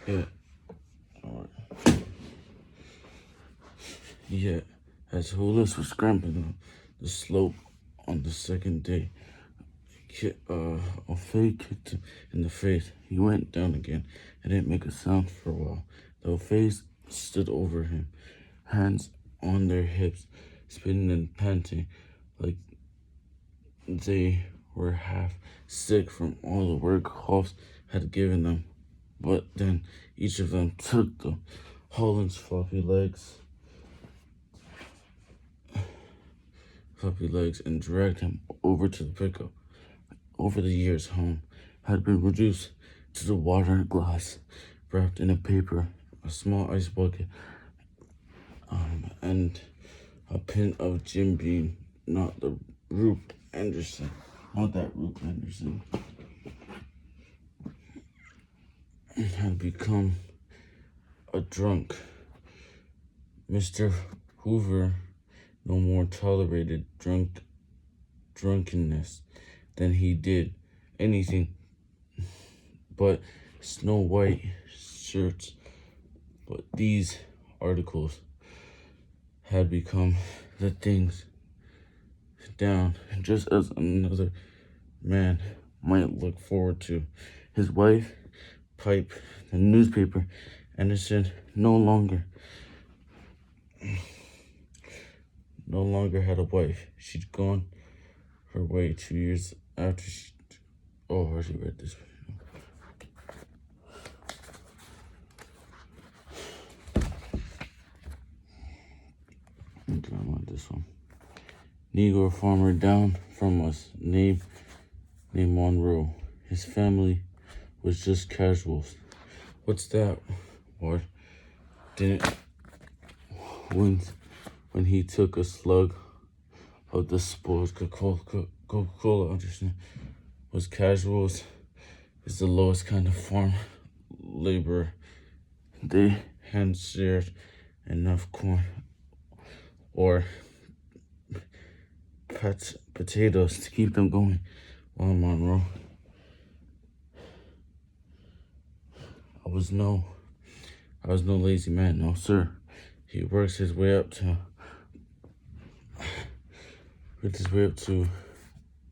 Yeah. Alright. Yet, as Hollis was scrambling up the slope on the second day, a fade kicked him in the face. He went down again and didn't make a sound for a while. The face stood over him, hands on their hips, spitting and panting like they were half sick from all the work Hoffs had given them. But then each of them took the Holland's floppy legs and dragged him over to the pickup. Over the years, home had been reduced to the water glass, wrapped in a paper, a small ice bucket, and a pin of Jim Beam, not that Rube Anderson. Had become a drunk. Mr. Hoover no more tolerated drunkenness than he did anything but Snow White shirts. But these articles had become the things down, just as another man might look forward to. His wife, pipe, the newspaper, Anderson no longer had a wife. She'd gone her way 2 years after she. Oh, I already read this. Okay, I want this one. Negro farmer down from us, named Monroe. His family was just casuals. What's that? What? Didn't when he took a slug of the spoiled Coca-Cola, understand? Was casuals is the lowest kind of farm labor. They hand shared enough corn or potatoes to keep them going. While Monroe, I was no lazy man, no sir. He works his way up to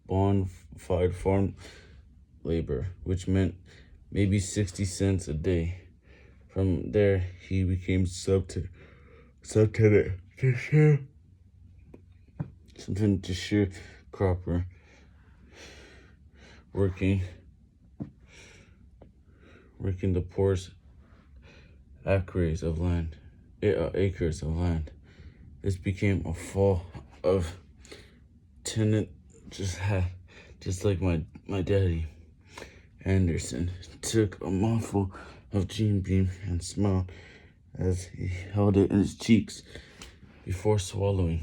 bona fide farm labor, which meant maybe 60 cents a day. From there, he became subtenant to sharecropper, working the poorest acres of land. This became a fall of tenant, just like my daddy. Anderson took a mouthful of Jim Beam and smiled as he held it in his cheeks before swallowing.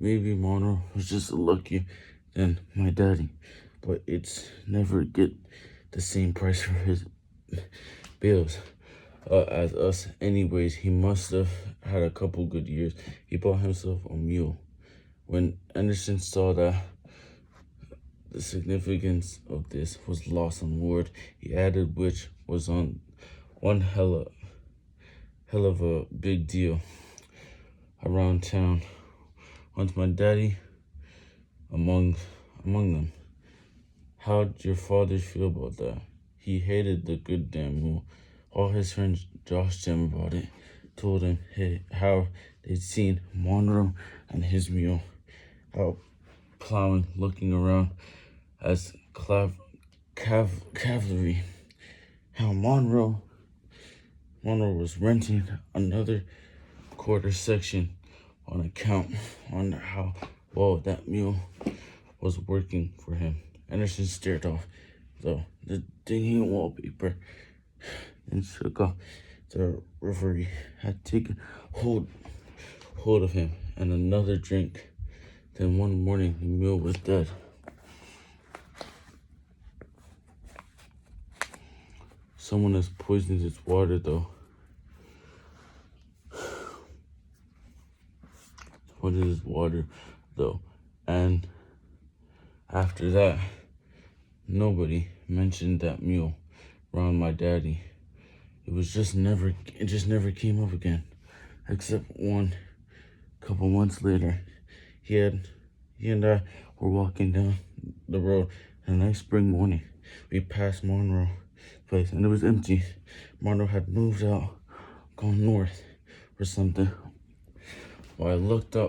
Maybe Monroe was just lucky than my daddy, but it's never get the same price for his bills as us. Anyways, he must have had a couple good years. He bought himself a mule. When Anderson saw that the significance of this was lost on Ward, he added, which was on one hell of a big deal around town. Once my daddy among them. How'd your father feel about that? He hated the good damn mule. All his friends joshed him about it, told him how they'd seen Monroe and his mule out plowing, looking around as cavalry. How Monroe was renting another quarter section on account on how well that mule was working for him. Anderson stared off, though, the dinging wallpaper and shook off. The reverie had taken hold of him, and another drink. Then one morning the mule was dead. Someone has poisoned its water, though. what is water though? And after that, nobody mentioned that mule around my daddy. It just never came up again. Except one couple months later, he and I were walking down the road a nice spring morning. We passed Monroe place and it was empty. Monroe had moved out, gone north or something. Well, I looked up